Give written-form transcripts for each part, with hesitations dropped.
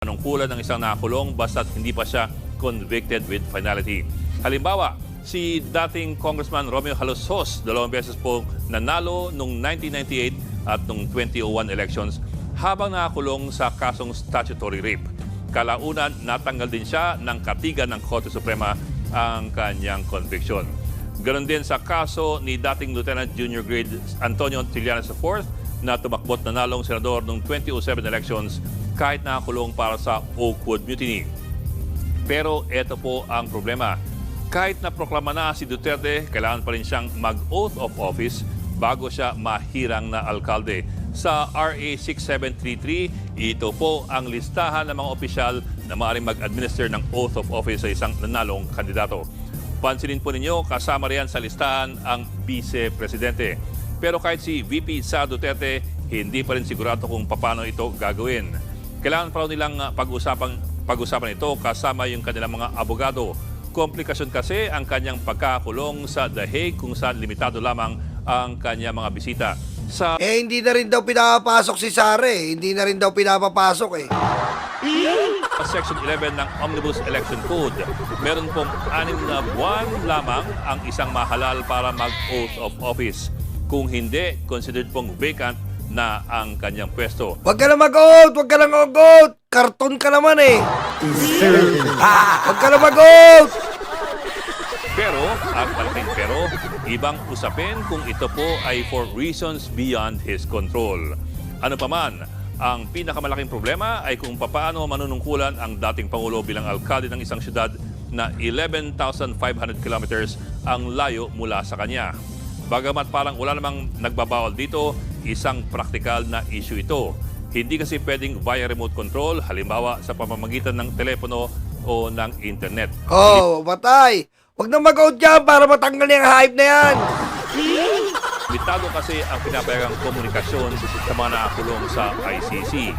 Panungkulan ng isang nakakulong basta't hindi pa siya convicted with finality. Halimbawa, si dating Congressman Romeo Halosos, 2 beses po nanalo noong 1998 at noong 2001 elections habang nakakulong sa kasong statutory rape. Kalaunan, natanggal din siya ng katigan ng Korte Suprema ang kanyang conviction. Ganon din sa kaso ni dating Lieutenant Junior Grade Antonio Trillanes IV na tumakbot na nalong senador noong 2007 elections kahit nakakulong para sa Oakwood Mutiny. Pero ito po ang problema. Kahit na proklama na si Duterte, kailangan pa rin siyang mag-oath of office bago siya mahirang na alkalde. Sa RA 6733, ito po ang listahan ng mga opisyal na maaaring mag-administer ng oath of office sa isang nanalong kandidato. Pansinin po ninyo, kasama riyan sa listahan ang vice-presidente. Pero kahit si VP Sara Duterte, hindi pa rin sigurado kung paano ito gagawin. Kailangan pa rin nilang pag-usapan ito kasama yung kanilang mga abogado. Komplikasyon kasi ang kanyang pagkakulong sa The Hague kung saan limitado lamang ang kanyang mga bisita. Hindi na rin daw pinapasok si Sara eh. Hindi na rin daw pinapapasok eh. Sa Section 11 ng Omnibus Election Code, meron pong 6 na buwan lamang ang isang mahalal para mag-oath of office. Kung hindi, considered pong vacant na ang kanyang pwesto. Huwag ka na mag-oath! Huwag ka na mag-oath! Karton ka naman eh! Huwag ka na mag-oath! Pero, ang malaking pero, ibang usapin kung ito po ay for reasons beyond his control. Ano pa man, ang pinakamalaking problema ay kung paano manunungkulan ang dating Pangulo bilang alkalde ng isang syudad na 11,500 kilometers ang layo mula sa kanya. Bagamat parang wala namang nagbabawal dito, isang praktikal na issue ito. Hindi kasi pwedeng via remote control, halimbawa sa pamamagitan ng telepono o ng internet. Oh, patay! Huwag na mag-out dyan para matanggal yung hype na yan! Limitado kasi ang pinapayagang komunikasyon sa mga nakakulong sa ICC.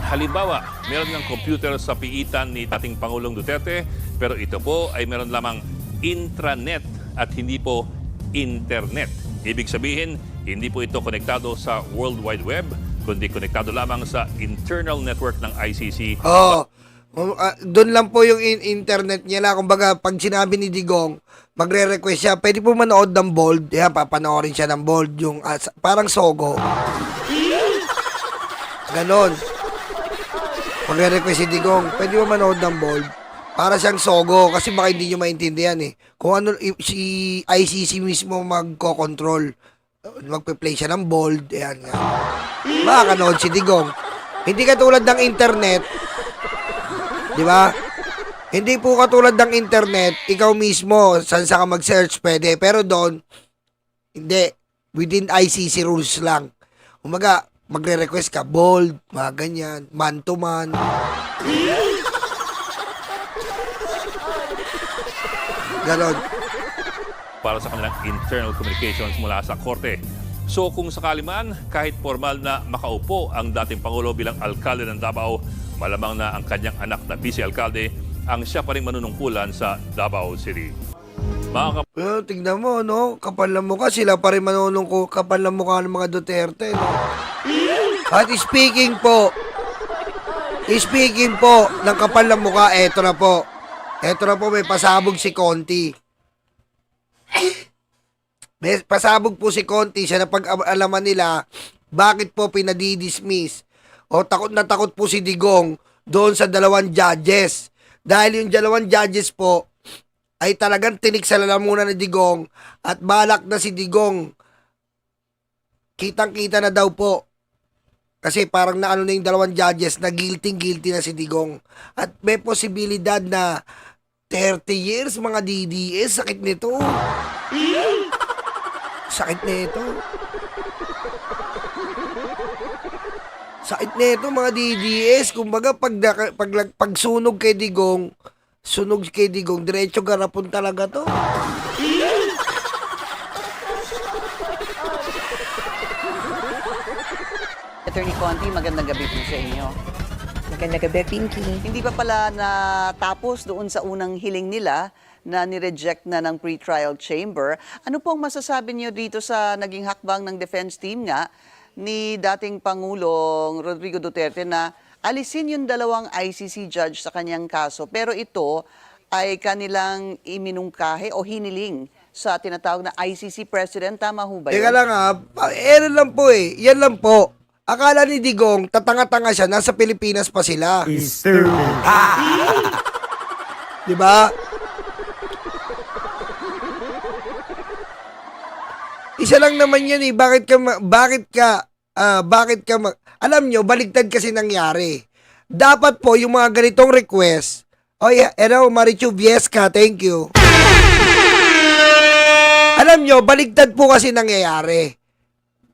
Halimbawa, meron ng computer sa piitan ni dating Pangulong Duterte, pero ito po ay meron lamang intranet at hindi po internet. Ibig sabihin, hindi po ito konektado sa World Wide Web, kundi konektado lamang sa internal network ng ICC. Doon lang po yung internet niya lang. Kumbaga, pag sinabi ni Digong, magre-request siya, pwede po manood ng Bold. Yan, papanoorin siya ng Bold. Yung, parang Sogo. Ganon. Magre-request si Digong, pwede po manood ng Bold. Para siyang Sogo, kasi baka hindi nyo maintindihan eh. Kung ano, si ICC mismo magko-control. Magpe-play siya ng Bold. Ayan nga. Makakanood si Digong. Hindi katulad ng internet. Di ba? Hindi po katulad ng internet, ikaw mismo, saan ka mag-search, pwede. Pero doon, hindi. Within ICC rules lang. Umaga, magre-request ka, bold, mga ganyan, man to man. Ganon. Para sa kanilang internal communications mula sa korte. So kung sakali man, kahit formal na makaupo ang dating Pangulo bilang alkalde ng Davao, malamang na ang kanyang anak na vice-alkalde ang siya pa rin manunungkulan sa Davao City. Pero tignan mo, no? Kapal ng mukha, sila pa rin manunungko, kapal ng mukha ng mga Duterte, no? At speaking po ng kapal ng mukha, eto na po. Eto na po, may pasabog si Conti. May pasabog po si Conti, siya na pag-alaman nila, bakit po pinadidismiss. O takot na takot po si Digong doon sa 2 judges. Dahil yung 2 judges po ay talagang tinik sa lalamunan ni Digong at balak na si Digong. Kitang-kita na daw po. Kasi parang naano na yung 2 judges na guilty na si Digong. At may posibilidad na 30 years mga DDS. Sakit nito. Sakit nito. Sakit nito mga DDS. Kumbaga pag sunog kay Digong, diretso garapon talaga to. Attorney Conti, magandang gabi po sa inyo. Magandang gabi, Pinky. Hindi pa pala natapos doon sa unang hiling nila na nireject na ng pre-trial chamber. Ano pong masasabi niyo dito sa naging hakbang ng defense team nga ni dating Pangulong Rodrigo Duterte na alisin yung dalawang ICC judge sa kanyang kaso, pero ito ay kanilang iminungkahi o hiniling sa tinatawag na ICC President. Tama ho ba yun? Teka lang lang po eh. Yan lang po. Akala ni Digong, tatanga-tanga siya, nasa Pilipinas pa sila. Di ba? Isa lang naman yan eh. Alam nyo, baligtad kasi nangyari. Dapat po, yung mga ganitong request, Marichu Viesca, thank you. Alam nyo, baligtad po kasi nangyayari.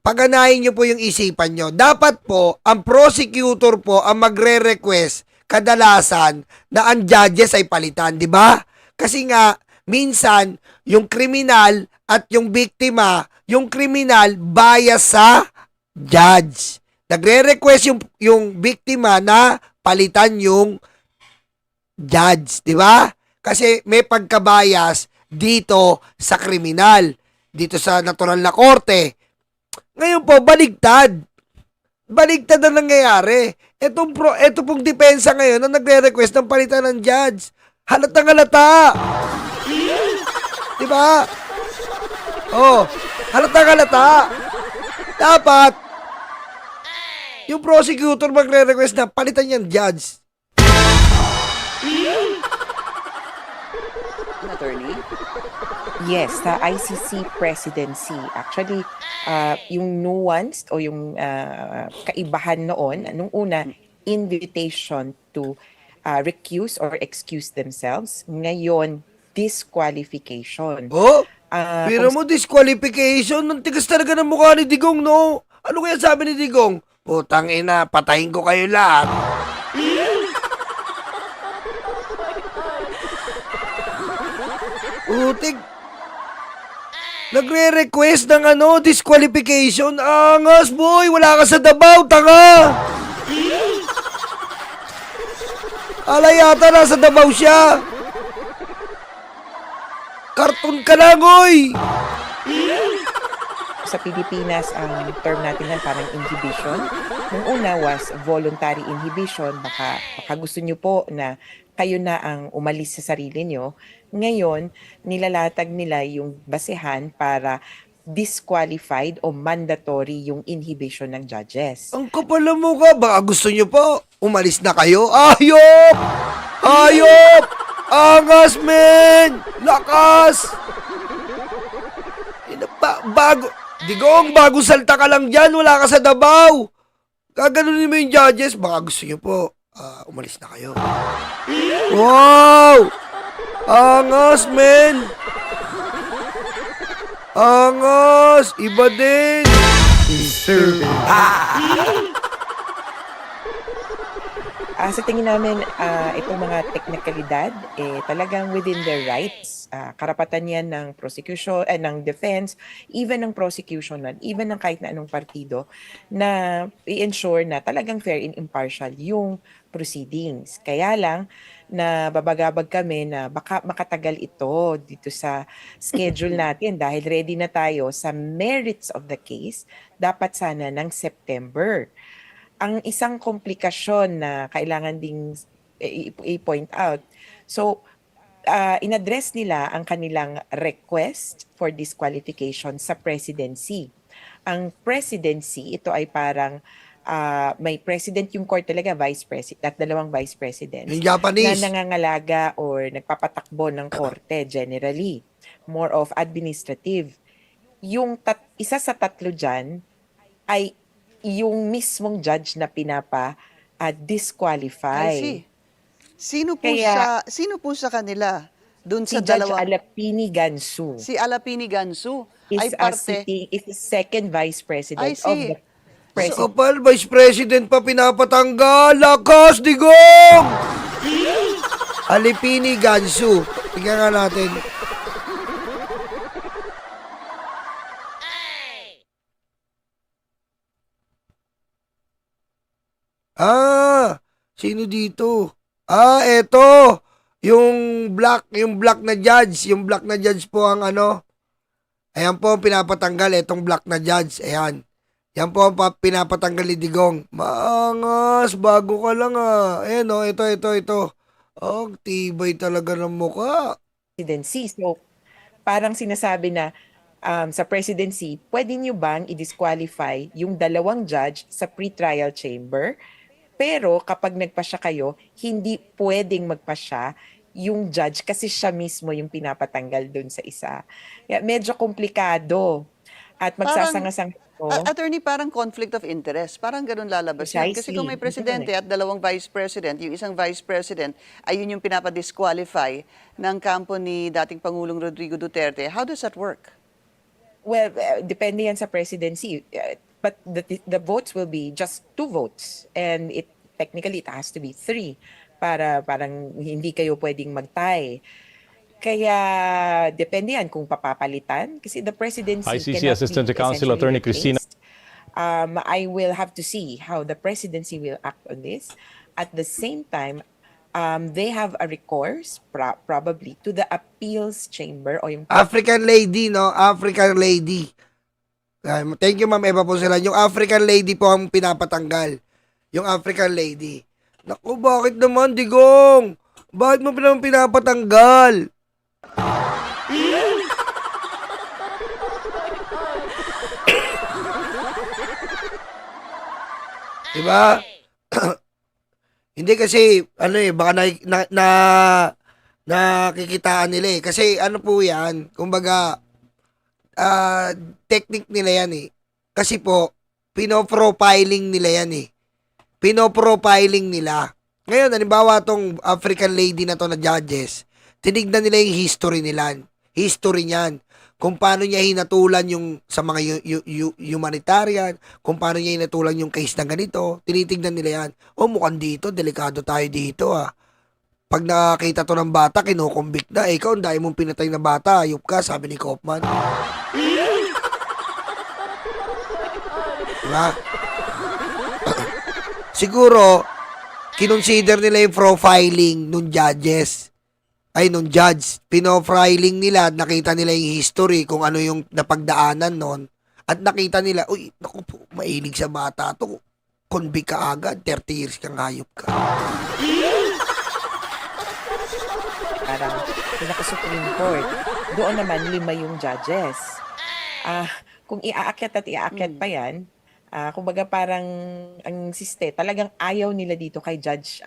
Paganahin nyo po yung isipan nyo. Dapat po, ang prosecutor po ang magre-request kadalasan na ang judges ay palitan, di ba? Kasi nga, minsan, yung kriminal at yung biktima, yung kriminal bias sa judge. Nagre-request yung biktima na palitan yung judge, di ba? Kasi may pagkabayas dito sa kriminal, dito sa natural na korte. Ngayon po, baligtad. Baligtad na nangyayari. Ito pong depensa ngayon na nagre-request ng palitan ng judge. Halatang halata. Di ba? Halatang halata. Dapat, yung prosecutor magre-request na palitan yung judge. Attorney? Yes, sa ICC presidency. Actually, yung nuanced o yung kaibahan noon, nung una, invitation to recuse or excuse themselves. Ngayon, disqualification. Pero mo disqualification, ang tigas talaga ng mukha ni Digong, no? Ano kaya sabi ni Digong? Putang ina, patayin ko kayo lahat. Utik. Nagre-request ng disqualification. Angas, boy. Wala ka sa Davao, tanga. Ala yata nasa Davao siya. Karton ka lang, oy. Sa Pilipinas, ang term natin yan parang inhibition. Nung una was voluntary inhibition. Baka gusto nyo po na kayo na ang umalis sa sarili nyo. Ngayon, nilalatag nila yung basehan para disqualified o mandatory yung inhibition ng judges. Ang kapal ng mukha. Baka gusto nyo po. Umalis na kayo. Ayop! Ayop! Angas, men! Lakas! Digong, bago salta ka lang dyan. Wala ka sa Davao. Gaganunin mo yung judges. Baka gusto nyo po. Umalis na kayo. Wow! Angas, men! Angas! Iba din! Sa tingin namin, itong mga teknikalidad, talagang within their rights. Karapatan yan ng prosecution, ng defense, even ng prosecution, even ng kahit na anong partido, na i-ensure na talagang fair and impartial yung proceedings. Kaya lang, na babagabag kami na baka makatagal ito dito sa schedule natin dahil ready na tayo sa merits of the case, dapat sana ng September. Ang isang komplikasyon na kailangan ding i-point out, so inaddress nila ang kanilang request for disqualification sa presidency. Ang presidency, ito ay parang may president yung court talaga, vice president, at dalawang vice president. Yung Japanese. Na nangangalaga or nagpapatakbo ng korte generally. More of administrative. Yung isa sa tatlo dyan ay yung mismong judge na I disqualify. see. Sino po sa kanila? Doon Si sa Judge dalawa. Alapini Gansu Si Alapini Gansu is ay parte. is the second vice president I of see. the president. Kapal, Vice President pa pinapatanggal. Lakas, Digong! Alipini Gansu. Tingnan nga natin. Sino dito? Eto. Yung black na judge. Yung black na judge po ang Ayan po, pinapatanggal. Etong black na judge. Ayan. Yan po ang pinapatanggal ni Digong. Maangas, bago ka lang ah. Ayan o, ito. Oh, tibay talaga ng mukha. Presidency. So, parang sinasabi na sa presidency, pwede nyo bang i-disqualify yung 2 judge sa pre-trial chamber? Pero kapag nagpasya kayo, hindi pwedeng magpasya yung judge kasi siya mismo yung pinapatanggal dun sa isa. Kaya medyo komplikado at magsasanga-sanga ito. Attorney, parang conflict of interest. Parang ganun lalabas yan. Kasi kung may presidente at 2 vice president, yung isang vice president ay yun yung pinapadisqualify ng kampo ni dating Pangulong Rodrigo Duterte. How does that work? Well, depende yan sa presidency. But the votes will be just 2 votes. And technically, it has to be 3 para parang hindi kayo pwedeng mag-tie. Kaya depende yan kung papapalitan. Kasi the presidency ICC cannot Assistant be to Counsel essentially Attorney Cristina. replaced. I will have to see how the presidency will act on this. At the same time, they have a recourse probably to the appeals chamber o yung African lady, no? African lady. Thank you, Ma'am Eva po sila. Yung African lady po ang pinapatanggal. Yung African lady. Naku, bakit naman, Digong? Bakit mo pinapatanggal? Diba? Hindi kasi, baka nakikitaan nila eh. Kasi ano po yan, kumbaga, technique nila yan eh. Kasi po, pinoprofiling nila yan eh. Pinoprofiling nila. Ngayon, halimbawa tong African lady na to na judges, tinignan nila yung history nila. History niyan. Kung paano niya hinatulan yung sa mga humanitarian, kung paano niya hinatulan yung case na ganito, tinitignan nila yan. O mukhang dito, delikado tayo dito ah. Pag nakakita to ng bata, kinukumbik na. Ikaw, ang dahil mong pinatay na bata, ayup ka, sabi ni Kaufman. Diba? Siguro, kinonsider nila yung profiling nung judges. Nung judge. Pinofiling nila at nakita nila yung history kung ano yung napagdaanan nun. At nakita nila, uy, naku po, mailig sa bata to. Convict ka agad, 30 years kang hayop ka. parang pinaka-Supreme Court. Doon naman 5 yung judges. Kung iaakyat at iaakyat pa yan, kumbaga parang ang siste, talagang ayaw nila dito kay Judge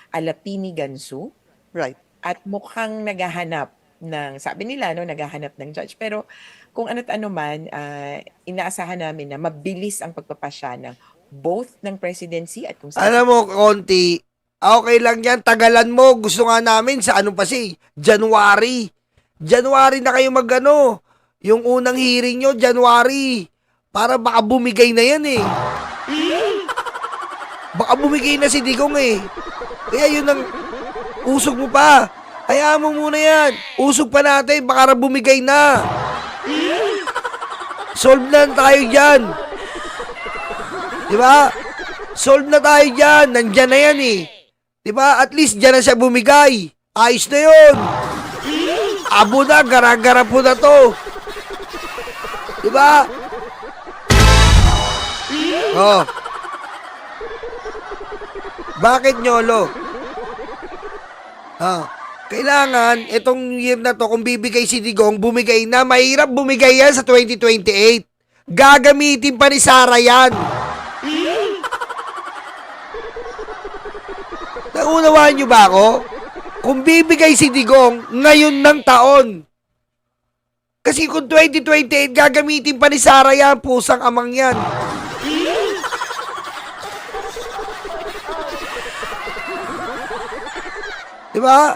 Alapini Gansu. Right. At mukhang naghahanap ng, sabi nila, no, naghahanap ng judge. Pero kung ano't ano man, inaasahan namin na mabilis ang pagpapasya ng both ng presidency at kung Alam mo, Konti, okay lang yan, tagalan mo. Gusto nga namin sa ano pa January. January na kayo magano. Yung unang hearing nyo, January. Para baka bumigay na yan eh. Baka bumigay na si Digong eh. Kaya yun ang usog mo pa. Hayaan mo muna yan. Usog pa natin, baka bumigay na. Solve na tayo dyan. Diba? Solve na tayo dyan. Nandyan na yan eh. Diba? At least dyan na siya bumigay. Ayos na yun. Abo na, gara-gara po na to. Diba? Oh. Bakit nyolo? Kailangan, itong year na to, kung bibigay si Digong, bumigay na. Mahirap bumigay yan sa 2028. Gagamitin pa ni Sara yan. Naunawaan nyo ba ako? Kung bibigay si Digong, ngayon ng taon. Kasi kung 2028, gagamitin pa ni Sara yan, pusang amang yan. Diba?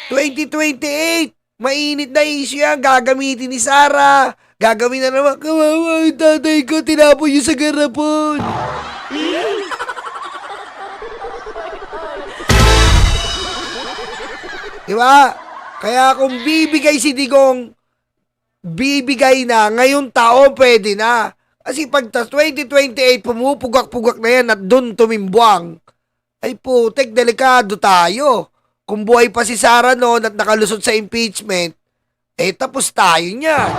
2028, mainit na issue yan, gagamitin ni Sara. Gagawin na naman, kawawa yung tatay ko, tinapon yung sa garapon. Diba? Kaya kung bibigay si Digong, bibigay na, ngayong taon pwede na. Kasi pag 2028, pumupugak-pugak na yan at dun tumimbuang, ay putek, delikado tayo. Kung buhay pa si Sara noon at nakalusot sa impeachment, tapos tayo niyan.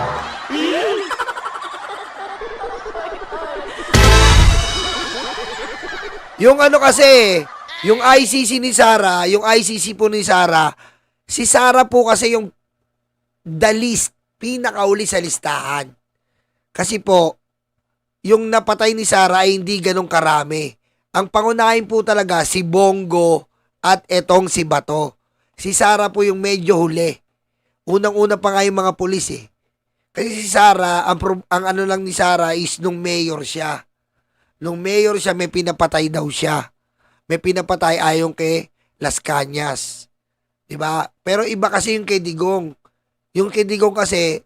Yung ano kasi, yung ICC ni Sara, yung ICC po ni Sara, si Sara po kasi yung the least, pinakauli sa listahan. Kasi po, yung napatay ni Sara ay hindi ganong karami. Ang pangunahin po talaga si Bongo at etong si Bato. Si Sara po yung medyo huli. Unang-una pa nga yung mga pulis eh. Kasi si Sara, ang ano lang ni Sara is nung mayor siya. Nung mayor siya, may pinapatay daw siya. May pinapatay ayon kay Las Cañas. Diba? Pero iba kasi yung kay Digong. Yung kay Digong kasi,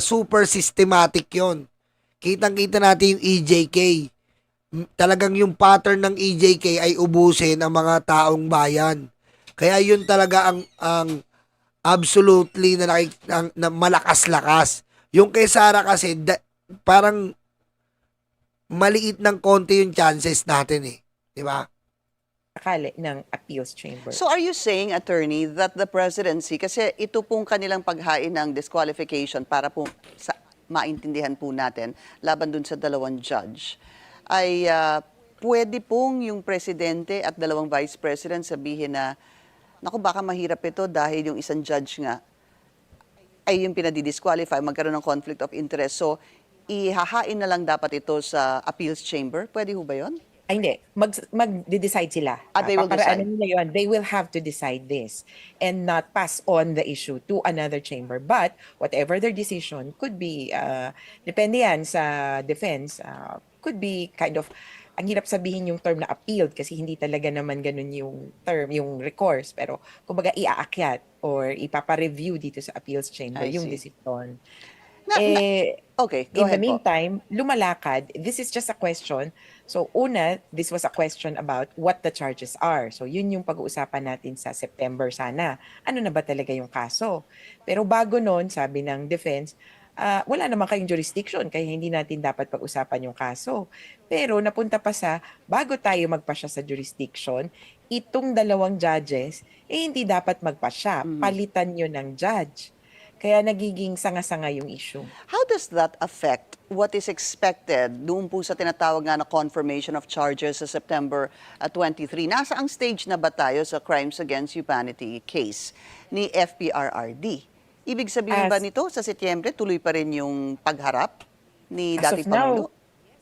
super systematic yon. Kitang-kita natin yung EJK. Talagang yung pattern ng EJK ay ubusin ang mga taong bayan. Kaya yun talaga ang absolutely na malakas-lakas. Yung kay Sara kasi, parang maliit ng konti yung chances natin eh. Di ba? Sakali ng appeals chamber. So are you saying, attorney, that the presidency, kasi ito pong kanilang paghain ng disqualification para po maintindihan po natin laban dun sa dalawang judge, ay pwede pong yung presidente at dalawang vice president sabihin na, naku, baka mahirap ito dahil yung isang judge nga ay yung pinadidisqualify, magkaroon ng conflict of interest. So, ihahain na lang dapat ito sa appeals chamber. Pwede ho ba yun? Ay, hindi. Mag-decide sila. They will decide. Paparaanan nila yun. They will have to decide this and not pass on the issue to another chamber. But whatever their decision could be, depende yan sa defense, could be kind of, ang hirap sabihin yung term na appealed kasi hindi talaga naman ganun yung term, yung recourse. Pero kumbaga iaakyat or ipapa-review dito sa appeals chamber I yung see. decision. Okay, go In the ahead po. meantime, lumalakad, this is just a question. So una, this was a question about what the charges are. So yun yung pag-uusapan natin sa September sana. Ano na ba talaga yung kaso? Pero bago nun, sabi ng defense, wala naman kayong jurisdiction kaya hindi natin dapat pag-usapan yung kaso. Pero napunta pa sa, bago tayo magpasya sa jurisdiction, itong dalawang judges, hindi dapat magpasya. Palitan nyo ng judge. Kaya nagiging sanga-sanga yung issue. How does that affect what is expected doon po sa tinatawag nga na confirmation of charges sa September 23? Nasa ang stage na ba tayo sa Crimes Against Humanity case ni FPRRD? Ibig sabihin ba nito sa Setyembre tuloy pa rin yung pagharap ni As dating of now, Pangulo?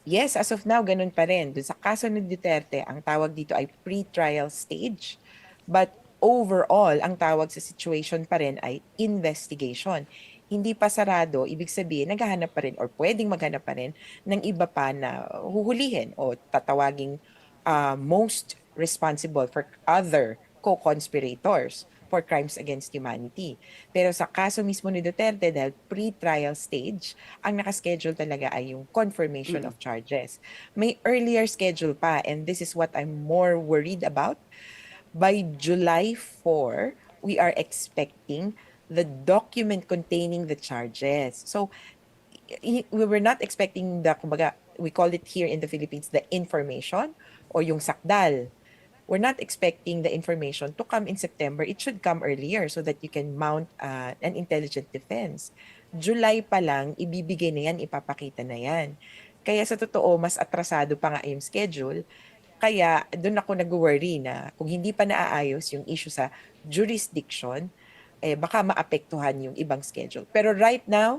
yes, as of now, ganun pa rin. Dun sa kaso ni Duterte, ang tawag dito ay pre-trial stage. But overall, ang tawag sa situation pa rin ay investigation. Hindi pa sarado, ibig sabihin, naghahanap pa rin or pwedeng maghanap pa rin ng iba pa na huhulihin o tatawaging most responsible for other co-conspirators for crimes against humanity. Pero sa kaso mismo ni Duterte, dahil pre-trial stage, ang nakaschedule talaga ay yung confirmation of charges. May earlier schedule pa, and this is what I'm more worried about. By July 4, we are expecting the document containing the charges. So, we were not expecting the, kumbaga, we call it here in the Philippines, the information or yung sakdal. We're not expecting the information to come in September. It should come earlier so that you can mount an intelligent defense. July pa lang, ibibigay na yan, ipapakita na yan. Kaya sa totoo, mas atrasado pa nga yung schedule. Kaya doon ako nag-worry na kung hindi pa naaayos yung issue sa jurisdiction, baka maapektuhan yung ibang schedule. Pero right now,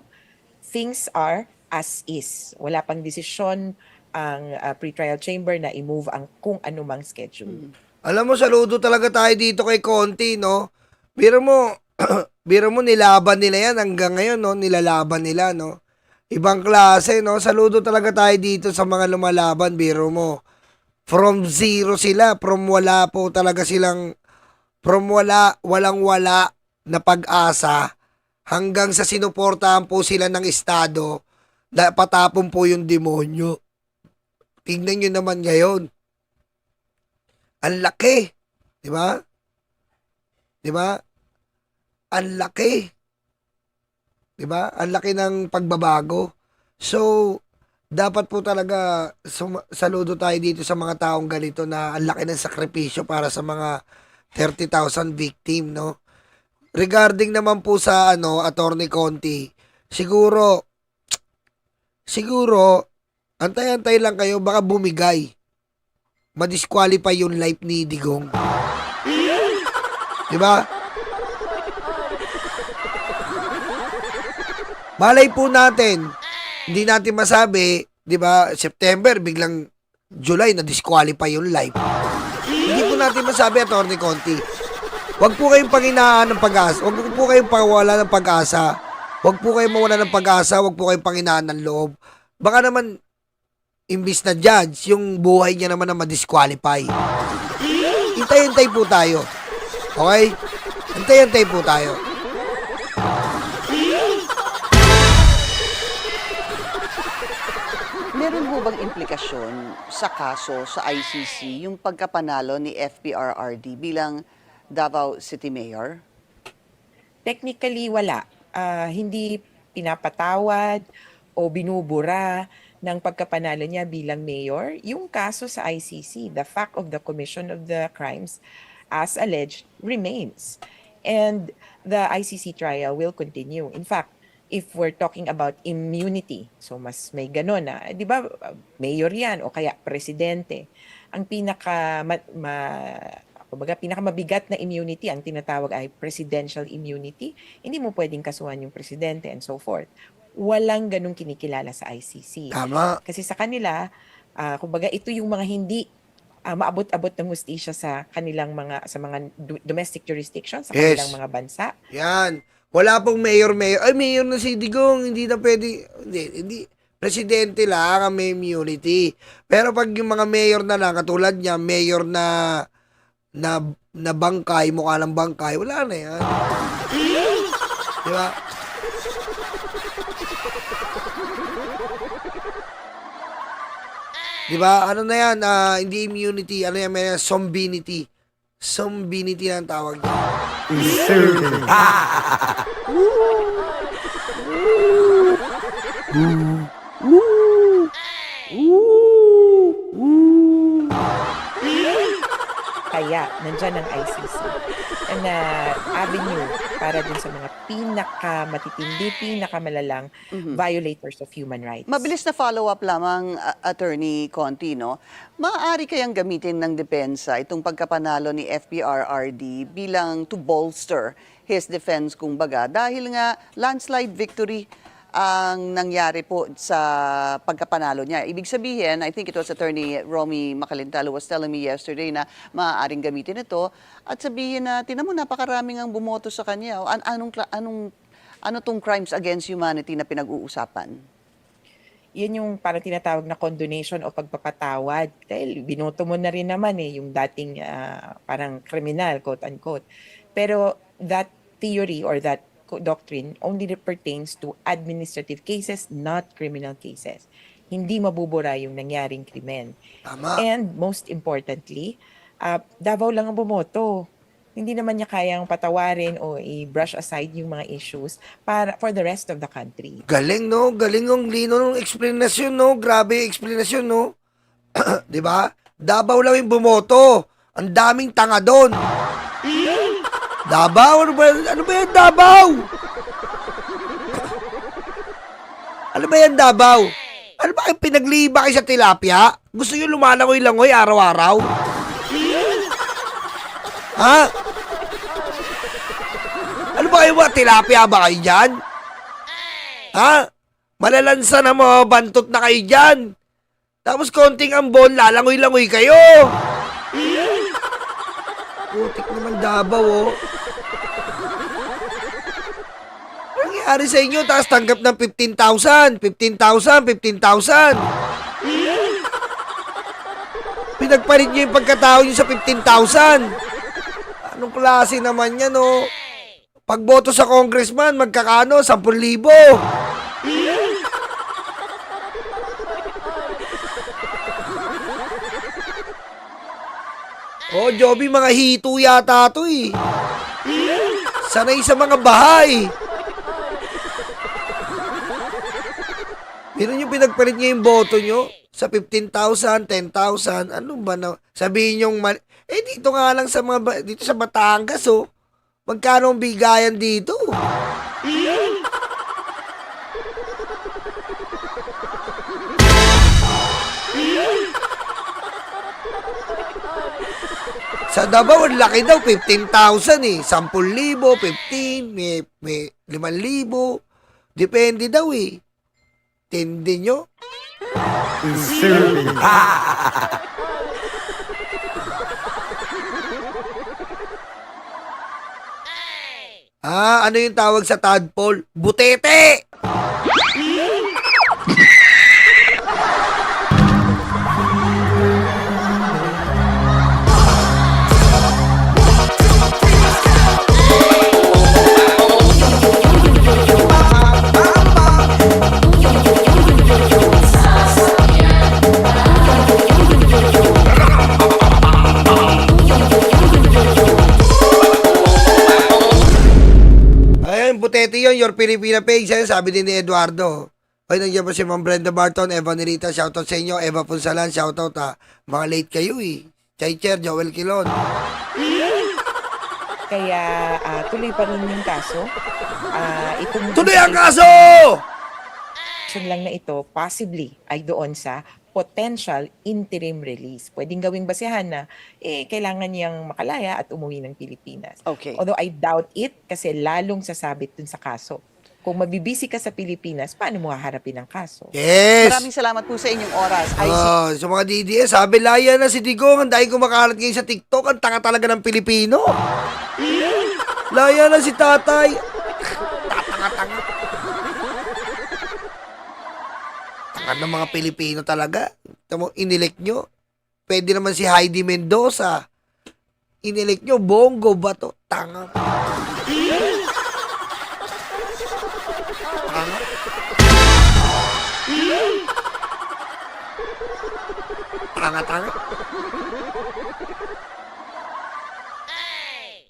things are as is. Wala pang desisyon ang pre-trial chamber na i-move ang kung anumang schedule. Alam mo, saludo talaga tayo dito kay Conti, no? Biro mo, biro mo, nilaban nila yan hanggang ngayon, no? Nilalaban nila, no? Ibang klase, no? Saludo talaga tayo dito sa mga lumalaban, biro mo. From zero sila, from wala po talaga silang, from walang-wala na pag-asa, hanggang sa sinuportahan po sila ng Estado, na patapon po yung demonyo. Tingnan nyo naman ngayon. Ang laki. Di ba? Di ba? Ang laki. Di ba? Ang laki ng pagbabago. So, dapat po talaga saludo tayo dito sa mga taong ganito na ang laki ng sakripisyo para sa mga 30,000 victim, no? Regarding naman po sa Attorney Conti, siguro antay-antay lang kayo, baka bumigay. ma-disqualify yung life ni Digong. Di ba? Malay po natin, hindi natin masabi, di ba, September, biglang July, na-disqualify yung life. Hindi po natin masabi, Atty. Conti. Huwag po kayong panghinaan ng pag-asa. Huwag po kayong pawala ng pag-asa. Huwag po kayong mawala ng pag-asa. Huwag po kayong panghinaan ng loob. Baka naman, imbis na judge, yung buhay niya naman na ma-disqualify. Hintay-hintay po tayo. Okay? Hintay-hintay po tayo. Meron ho bang implikasyon sa kaso sa ICC yung pagkapanalo ni FPRRD bilang Davao City Mayor? Technically, wala. Hindi pinapatawad o binubura ng pagkapanalo niya bilang mayor. Yung kaso sa ICC, the fact of the commission of the crimes as alleged remains. And the ICC trial will continue. In fact, if we're talking about immunity, so mas may ganon na, di ba, mayor yan o kaya presidente, ang pinakamabigat na immunity, ang tinatawag ay presidential immunity, hindi mo pwedeng kasuhan yung presidente and so forth. Walang ganung kinikilala sa ICC. Tama. Kasi sa kanila, kumbaga ito yung mga hindi maabot-abot ng hustisya sa kanilang sa mga domestic jurisdictions, sa Yes. kanilang mga bansa. Yan. Wala pong mayor. Ay, mayor na si Digong. Hindi na pwede. Hindi. Presidente lang ang may immunity. Pero pag yung mga mayor na lang, katulad niya, mayor na bangkay, mukha ng bangkay, wala na yan. Di ba? Di ba? Ano na yan? Hindi immunity. Ano yan? May zombinity. Zombinity na ang tawag niya. Kaya, nandyan ang ICC na avenue para dun sa mga pinakamatitindi, pinakamalalang violators of human rights. Mabilis na follow-up lamang, Attorney Conti, no? Maaari kayang gamitin ng depensa itong pagkapanalo ni FPRRD bilang to bolster his defense, kumbaga, dahil nga landslide victory ang nangyari po sa pagkapanalo niya. Ibig sabihin, I think it was Attorney Romy Macalintal who was telling me yesterday na maaaring gamitin ito at sabihin na, tinan mo, napakaraming ang bumoto sa kanya. Ano tong crimes against humanity na pinag-uusapan? Yan yung parang tinatawag na condonation o pagpapatawad. Dahil binoto mo na rin naman yung dating parang criminal, quote-unquote. Pero that theory or that doctrine only pertains to administrative cases, not criminal cases. Hindi mabubura yung nangyaring krimen. Tama. And most importantly, Davao lang ang bumoto. Hindi naman niya kayang patawarin o i-brush aside yung mga issues for the rest of the country. Galing, no? Galing yung lino ng explanation, no? Grabe yung explanation, no? Di ba? Davao lang yung bumoto. Ang daming tanga doon. Davao? Ano ba yan, Davao? Ano ba yan, Davao? Ano ba kayo pinagliba kayo sa tilapia? Gusto nyo lumalangoy-langoy araw-araw? Ha? Ano ba kayo ba? Tilapia ba kayo dyan? Ha? Malalansa na mga bantot na kayo dyan. Tapos konting ambon, lalangoy-langoy kayo. Putik naman Davao, oh. Anong nangyari sa inyo? Tapos tanggap ng 15,000. 15,000. Pinagpalit nyo yung pagkatao nyo sa 15,000. Anong klase naman yan, oh? Pagboto sa congressman, magkakano? 10,000. Oh, Joby, mga hito yata to eh. Sanay sa mga bahay. Meron yung pinagpalit nyo yung boto nyo sa 15,000, 10,000. Ano ba na? Sabihin yung dito nga lang sa dito sa Batangas, oh. Magkano ang bigayan dito? Sa Davao, ang laki daw, 15,000 eh. 10,000, 15, may 5,000. Depende daw eh. Tindi nyo? Ano yung tawag sa tadpole? Butete! Ayun, butete yun, your Filipina page. Ayun, sabi din ni Eduardo. Ay, nandiyan pa si Ma'am Brenda Barton, Eva Nerita, shoutout sa inyo. Eva Punsalan, shoutout ha. Mga late kayo eh. Chaycher, Joel Kilon. Kaya tuloy pa rin yung kaso. Tuloy ang kaso! Action lang na ito, possibly, ay doon sa potential interim release. Pwedeng gawing basehan na kailangan niyang makalaya at umuwi ng Pilipinas. Okay. Although I doubt it kasi lalong sasabit dun sa kaso. Kung mabibisi ka sa Pilipinas, paano mo haharapin ang kaso? Yes! Maraming salamat po sa inyong oras. Sa mga DDS, sabi, laya na si Digong. Ang dahil kumakalat ngayon sa TikTok. Ang tanga talaga ng Pilipino. Laya na si tatay. Tatanga-tanga. Tanga ng mga Pilipino talaga. Tamo, inelect nyo. Pwede naman si Heidi Mendoza. Inelect nyo, Bongo ba to? Tanga. Tanga. Tanga-tanga.